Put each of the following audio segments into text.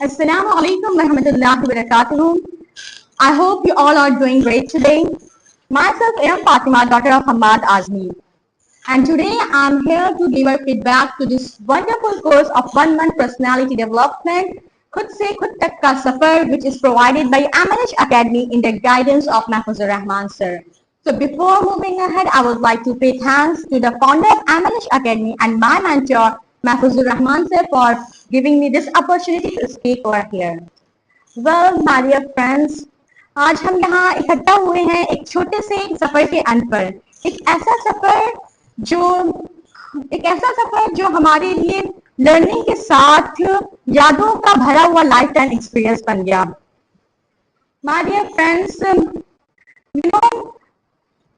Assalamu alaikum warahmatullahi wabarakatuh. I hope you all are doing great today. Myself, I am Fatima, daughter of Hamad Azmi. And today I'm here to give our feedback to this wonderful course of 1 month personality development, Khud Se Khud Tak Ka Safar, which is provided by Amanish Academy in the guidance of Mahfuzur Rahman sir. So before moving ahead, I would like to pay thanks to the founder of Amanish Academy and my mentor, Mahfuzur Rahman sir, for giving me this opportunity to speak over here. Well, my dear friends, आज हम यहाँ इकट्ठा हुए हैं एक छोटे से सफर के अंत पर। एक ऐसा सफर जो हमारे लिए लर्निंग के साथ यादों का भरा हुआ लाइफ टाइम एक्सपीरियंस बन गया। माय डियर फ्रेंड्स,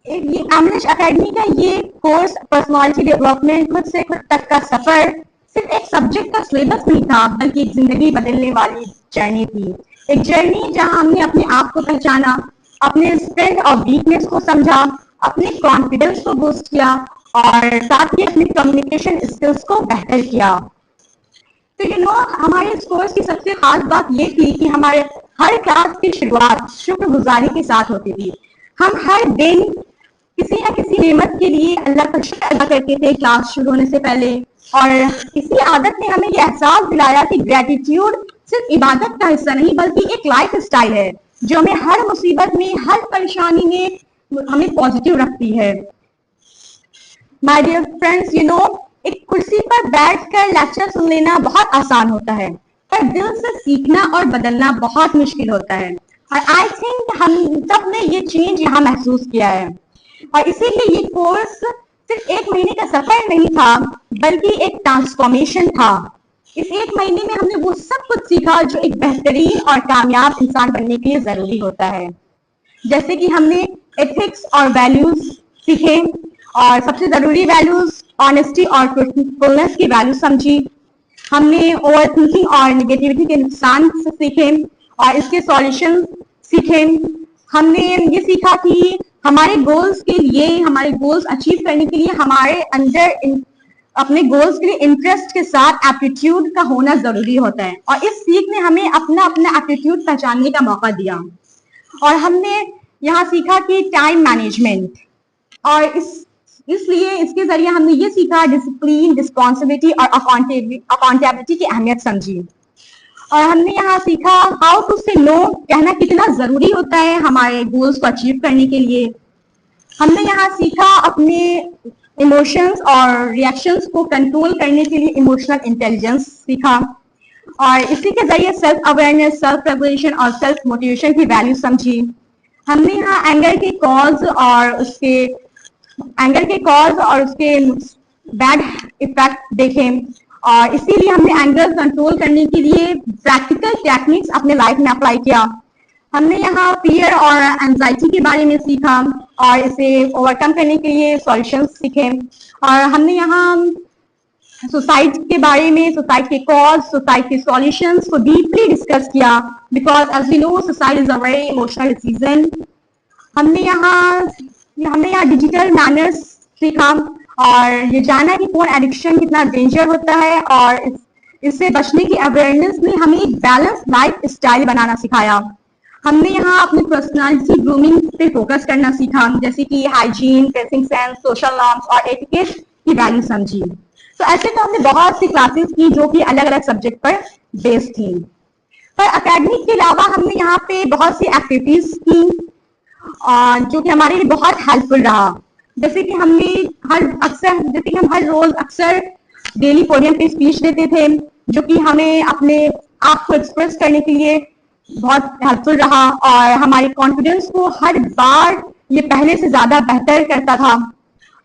ये आमनिश एकेडमी का ये कोर्स पर्सनालिटी डेवलपमेंट खुद से खुद तक का सफर सिर्फ एक सब्जेक्ट का सिलेबस नहीं था, बल्कि एक जिंदगी बदलने वाली जर्नी थी। एक जर्नी जहां हमने अपने आप को पहचाना, अपने स्ट्रेंथ और वीकनेस को समझा, अपने कॉन्फिडेंस को बूस्ट किया और साथ ही अपनी कम्युनिकेशन स्किल्स को बेहतर किया। तो हमारे इस कोर्स की सबसे खास बात ये थी कि हमारे हर क्लास की शुरुआत शुक्रगुजारी के साथ होती थी। हम हर दिन किसी न किसी नेमत के लिए अल्लाह का शुक्र अदा करते थे क्लास शुरू होने से पहले, और इसी आदत ने हमें यह एहसास दिलाया कि ग्रेटिट्यूड सिर्फ इबादत का हिस्सा नहीं बल्कि एक लाइफ स्टाइल है जो हमें हर मुसीबत में, हर परेशानी में हमें पॉजिटिव रखती है। माय डियर फ्रेंड्स, एक कुर्सी पर बैठकर लेक्चर सुन लेना बहुत आसान होता है, पर दिल से सीखना और बदलना बहुत मुश्किल होता है। और आई थिंक हम सब ने ये चेंज यहाँ महसूस किया है, और इसीलिए ये कोर्स सिर्फ 1 महीने का सफर नहीं था बल्कि एक ट्रांसफॉर्मेशन था। इस 1 महीने में हमने वो सब कुछ सीखा जो एक बेहतरीन और कामयाब इंसान बनने के लिए जरूरी होता है। जैसे कि हमने एथिक्स और वैल्यूज सीखे, और सबसे जरूरी वैल्यूज ऑनेस्टी और ट्रूथफुलनेस की वैल्यू समझी। हमने ओवर थिंकिंग और निगेटिविटी के नुकसान से सीखे और इसके सॉल्यूशन सीखे। हमने ये सीखा कि हमारे गोल्स के लिए, हमारे गोल्स अचीव करने के लिए हमारे अंदर अपने गोल्स के लिए इंटरेस्ट के साथ एप्टीट्यूड का होना जरूरी होता है, और इस सीख ने हमें अपना एप्टीट्यूड पहचानने का मौका दिया। और हमने यहाँ सीखा कि टाइम मैनेजमेंट, और इसलिए इसके जरिए हमने ये सीखा डिसिप्लिन, रिस्पॉन्सिबिलिटी और अकाउंटेबिलिटी की अहमियत समझी। और हमने यहाँ सीखा हाउ टू से नो कहना कितना जरूरी होता है हमारे गोल्स को अचीव करने के लिए। हमने यहाँ सीखा अपने इमोशंस और रिएक्शंस को कंट्रोल करने के लिए इमोशनल इंटेलिजेंस सीखा, और इसी के जरिए सेल्फ अवेयरनेस, सेल्फ रेगुलेशन और सेल्फ मोटिवेशन की वैल्यू समझी। हमने यहाँ एंगर के कॉज और उसके बैड इफेक्ट देखे, और इसीलिए हमने एंगर कंट्रोल करने के लिए प्रैक्टिकल टेक्निक्स अपने लाइफ में अप्लाई किया। हमने यहाँ फियर और एंजाइटी के बारे में सीखा और इसे ओवरकम करने के लिए सॉल्यूशंस सीखे। और हमने यहाँ सुसाइड के बारे में, सुसाइड के कॉज, सुसाइड के सॉल्यूशंस को डीपली डिस्कस किया, because as we know suicide is a very emotional decision. हमने यहाँ डिजिटल मैनर्स सीखा और ये जाना कि फोन एडिक्शन कितना डेंजर होता है, और इससे बचने की अवेयरनेस ने हमें एक बैलेंस लाइफ स्टाइल बनाना सिखाया। हमने यहाँ अपनी पर्सनालिटी ग्रूमिंग पे फोकस करना सीखा, जैसे कि hygiene, dressing sense, social norms और एटिकेट की वैल्यू समझी। तो ऐसे तो हमने बहुत सी क्लासेस की जो कि अलग अलग सब्जेक्ट पर बेस्ड थी। पर एकेडमिक के अलावा हमने यहाँ पे बहुत सी एक्टिविटीज की जो कि हमारे लिए बहुत हेल्पफुल रहा। जैसे कि हम हर रोज अक्सर डेली पोडियम पे स्पीच देते थे, जो कि हमें अपने आप को एक्सप्रेस करने के लिए बहुत हेल्पफुल रहा, और हमारे कॉन्फिडेंस को हर बार ये पहले से ज्यादा बेहतर करता था।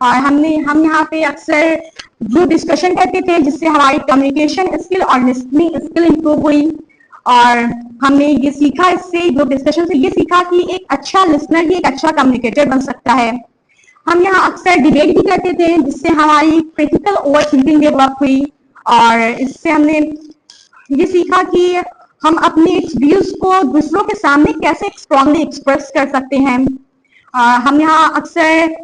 और हम यहाँ पे अक्सर ग्रुप डिस्कशन करते थे, जिससे हमारी कम्युनिकेशन स्किल और लिसनिंग स्किल इंप्रूव हुई। और हमने ये सीखा इससे, ग्रुप डिस्कशन से ये सीखा कि एक अच्छा लिसनर ही एक अच्छा कम्युनिकेटर बन सकता है। हम यहाँ अक्सर डिबेट भी करते थे, जिससे हमारी क्रिटिकल ओवर थिंकिंग डेवलप हुई, और इससे हमने ये सीखा कि हम अपने व्यूज को दूसरों के सामने कैसे स्ट्रांगली एक्सप्रेस कर सकते हैं। हम यहाँ अक्सर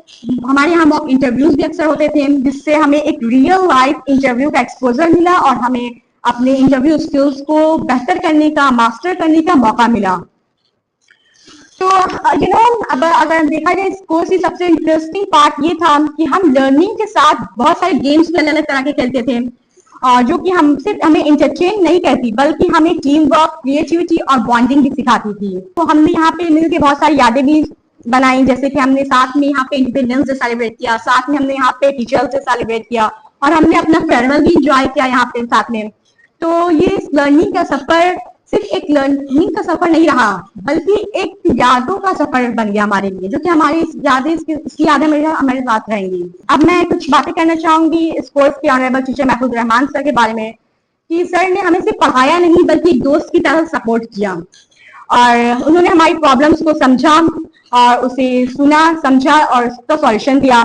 हमारे यहाँ मॉक इंटरव्यूज भी अक्सर होते थे, जिससे हमें एक रियल लाइफ इंटरव्यू का एक्सपोजर मिला और हमें अपने इंटरव्यू स्किल्स को बेहतर करने का, मास्टर करने का मौका मिला। तो अब अगर देखा जाए इस कोर्स की सबसे इंटरेस्टिंग पार्ट ये था कि हम लर्निंग के साथ बहुत सारे गेम्स भी अलग अलग तरह के खेलते थे, और जो कि हम सिर्फ हमें इंटरटेन नहीं करती बल्कि हमें टीम वर्क, क्रिएटिविटी और बॉन्डिंग भी सिखाती थी। तो हमने यहाँ पे मिलकर बहुत सारी यादें भी बनाई, जैसे कि हमने साथ में यहाँ पे इंडिपेंडेंस डे सेलिब्रेट किया, साथ में हमने यहाँ पे टीचर्स डे सेलिब्रेट किया, और हमने अपना फेयरवेल भी इंजॉय किया यहाँ पे साथ में। तो ये लर्निंग का सफर सिर्फ एक लर्निंग का सफर नहीं रहा, बल्कि एक यादों का सफर बन गया हमारे लिए, जो कि हमारी यादें इसकी यादें हमारे साथ रहेंगी। अब मैं कुछ बातें करना चाहूंगी इस कोर्स के ऑनरेबल टीचर महफूज रहमान सर के बारे में, कि सर ने हमें सिर्फ पढ़ाया नहीं बल्कि एक दोस्त की तरह सपोर्ट किया, और उन्होंने हमारी प्रॉब्लम्स को समझा और उसे सुना, समझा और उसका सॉल्यूशन दिया।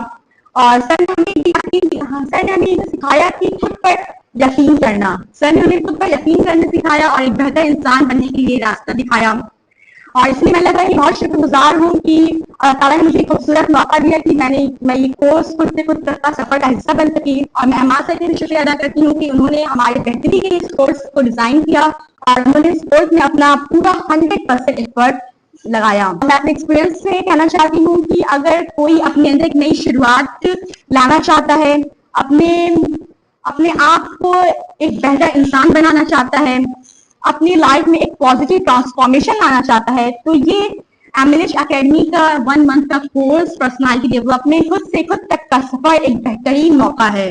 और सर ने हमें सिखाया कि खुद पर यकीन करना, सर ने हमें खुद पर यकीन करना सिखाया और एक बेहतर इंसान बनने के लिए रास्ता दिखाया। और इसलिए मैं लग रहा है बहुत शुक्रगुजार हूँ कि ताला ने मुझे खूबसूरत मौका दिया कि मैं ये कोर्स खुद से खुद का सफर का हिस्सा बन सकी। और मैं अम्मा सर के भी शुक्रिया अदा करती हूँ कि उन्होंने हमारे बेहतरी के लिए इस कोर्स को डिजाइन किया और उन्होंने इस कोर्स में अपना पूरा 100% एफर्ट लगाया। मैं अपने एक्सपीरियंस से कहना चाहती हूँ कि अगर कोई अपने अंदर एक नई शुरुआत लाना चाहता है, अपने आप को एक बेहतर इंसान बनाना चाहता है, अपनी लाइफ में एक पॉजिटिव ट्रांसफॉर्मेशन लाना चाहता है, तो ये एमिलिश एकेडमी का 1 मंथ का कोर्स पर्सनालिटी डेवलपमेंट खुद से खुद तक का सफर एक बेहतरीन मौका है,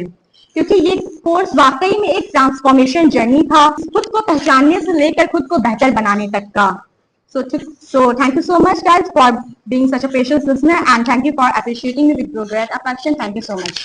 क्योंकि ये कोर्स वाकई में एक ट्रांसफॉर्मेशन जर्नी था, खुद को पहचानने से लेकर खुद को बेहतर बनाने तक का। So thank you so much guys for being such a patient listener, and thank you for appreciating me with your great affection. Thank you so much.